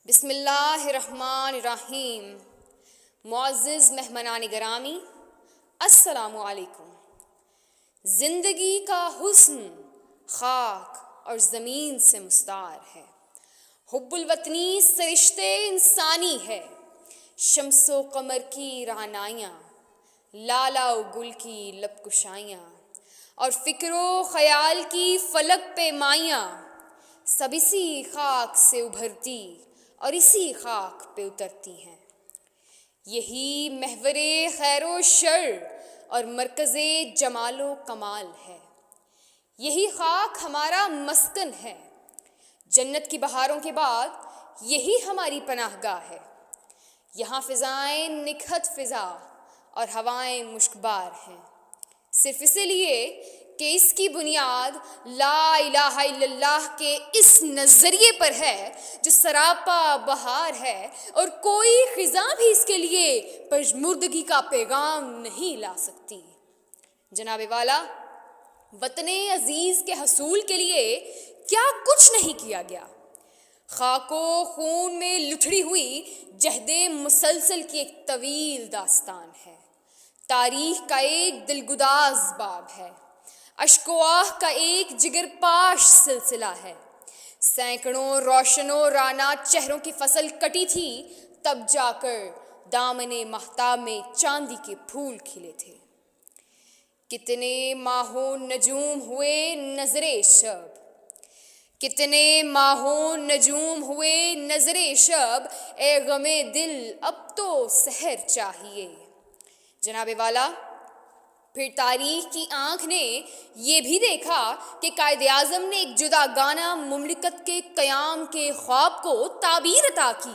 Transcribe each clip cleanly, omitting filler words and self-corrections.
بسم اللہ الرحمن الرحیم۔ معزز مہمانان گرامی، السلام علیکم۔ زندگی کا حسن خاک اور زمین سے مستعار ہے، حب الوطنی سرشتے انسانی ہے، شمس و قمر کی رعنائیاں، لالا و گل کی لب کشائیاں، اور فکر و خیال کی فلک پیمائیاں، سب اسی خاک سے ابھرتی اور اسی خاک پہ اترتی ہیں۔ یہی محور خیر و شر اور مرکز جمال و کمال ہے، یہی خاک ہمارا مسکن ہے، جنت کی بہاروں کے بعد یہی ہماری پناہ گاہ ہے۔ یہاں فضائیں نکھت فضا اور ہوائیں مشکبار ہیں، صرف اسی لیے کہ اس کی بنیاد لا الہ الا اللہ کے اس نظریے پر ہے جو سراپا بہار ہے، اور کوئی خزاں بھی اس کے لیے پژمردگی کا پیغام نہیں لا سکتی۔ جناب والا، وطن عزیز کے حصول کے لیے کیا کچھ نہیں کیا گیا۔ خاک و خون میں لتھڑی ہوئی جہد مسلسل کی ایک طویل داستان ہے، تاریخ کا ایک دلگداز باب ہے، اشک و آہ کا ایک جگر پاش سلسلہ ہے۔ سینکڑوں روشن و رانا چہروں کی فصل کٹی تھی، تب جا کر دامن ماہتاب میں چاندی کے پھول کھلے تھے۔ کتنے ماہوں نجوم ہوئے نظر شب، کتنے ماہوں نجوم ہوئے نظر شب، اے غم دل اب تو سحر چاہیے۔ جناب والا، پھر تاریخ کی آنکھ نے یہ بھی دیکھا کہ قائد اعظم نے ایک جداگانہ مملکت کے قیام کے خواب کو تعبیر عطا کی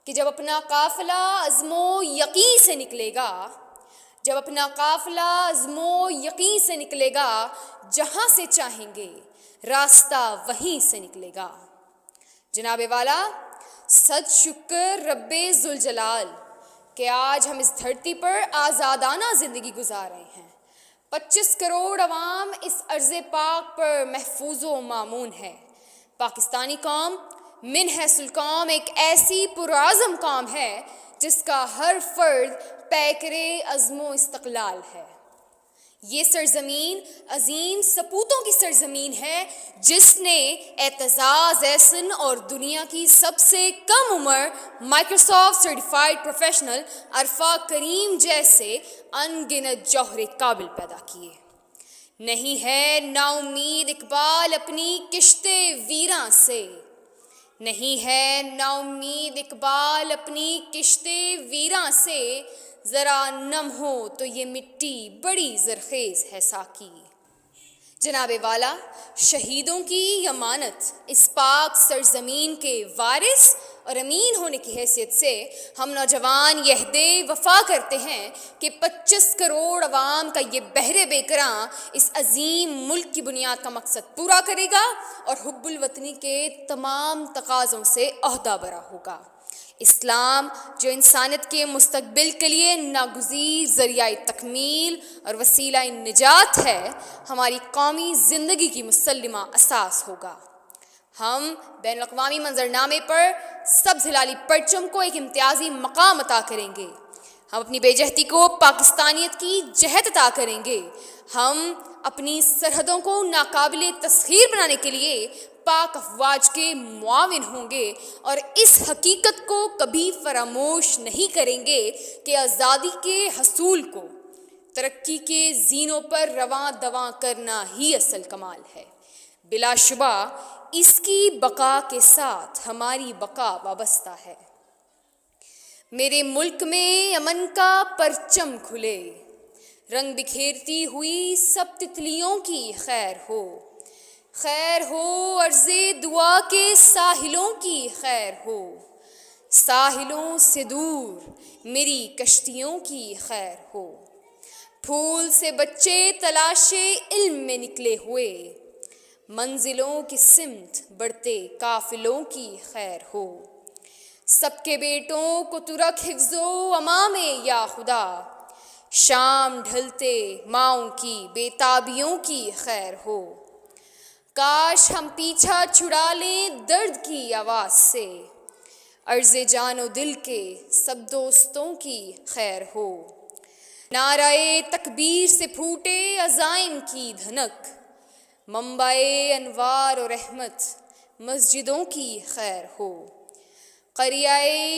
کہ جب اپنا قافلہ عزم و یقین سے نکلے گا، جب اپنا قافلہ عزم و یقین سے نکلے گا، جہاں سے چاہیں گے راستہ وہیں سے نکلے گا۔ جناب والا، صد شکر رب ذوالجلال کہ آج ہم اس دھرتی پر آزادانہ زندگی گزار رہے ہیں۔ 25 کروڑ عوام اس ارض پاک پر محفوظ و مامون ہے۔ پاکستانی قوم من حیث القوم ایک ایسی پرعزم قوم ہے جس کا ہر فرد پیکر عزم و استقلال ہے۔ یہ سرزمین عظیم سپوتوں کی سرزمین ہے جس نے اعتزاز احسن اور دنیا کی سب سے کم عمر مائیکروسافٹ سرٹیفائیڈ پروفیشنل عرفہ کریم جیسے ان گنت جوہر قابل پیدا کیے۔ نہیں ہے نا امید اقبال اپنی کشت ویراں سے، نہیں ہے نا امید اقبال اپنی کشت ویراں سے، ذرا نم ہو تو یہ مٹی بڑی زرخیز ہے ساقی۔ جناب والا، شہیدوں کی امانت اس پاک سرزمین کے وارث اور امین ہونے کی حیثیت سے ہم نوجوان یہ عہد وفا کرتے ہیں کہ 25 کروڑ عوام کا یہ بحر بے کراں اس عظیم ملک کی بنیاد کا مقصد پورا کرے گا اور حب الوطنی کے تمام تقاضوں سے عہدہ برا ہوگا۔ اسلام جو انسانیت کے مستقبل کے لیے ناگزیر ذریعہ تکمیل اور وسیلہ نجات ہے، ہماری قومی زندگی کی مسلمہ اساس ہوگا۔ ہم بین الاقوامی منظرنامے پر سبز ہلالی پرچم کو ایک امتیازی مقام عطا کریں گے، ہم اپنی بے جہتی کو پاکستانیت کی جہت عطا کریں گے، ہم اپنی سرحدوں کو ناقابل تسخیر بنانے کے لیے پاک افواج کے معاون ہوں گے، اور اس حقیقت کو کبھی فراموش نہیں کریں گے کہ آزادی کے حصول کو ترقی کے زینوں پر رواں دواں کرنا ہی اصل کمال ہے۔ بلا شبہ اس کی بقا کے ساتھ ہماری بقا وابستہ ہے۔ میرے ملک میں امن کا پرچم کھلے، رنگ بکھیرتی ہوئی سب تتلیوں کی خیر ہو، خیر ہو عرض دعا کے ساحلوں کی خیر ہو، ساحلوں سے دور میری کشتیوں کی خیر ہو، پھول سے بچے تلاش علم میں نکلے ہوئے، منزلوں کی سمت بڑھتے قافلوں کی خیر ہو، سب کے بیٹوں کو تو رکھ حفظ و امان میں یا خدا، شام ڈھلتے ماؤں کی بےتابیوں کی خیر ہو، کاش ہم پیچھا چھڑا لیں درد کی آواز سے، عرض جان و دل کے سب دوستوں کی خیر ہو۔ نعرۂ تکبیر سے پھوٹے عزائم کی دھنک، منبع انوار و رحمت مسجدوں کی خیر ہو۔ قریۂ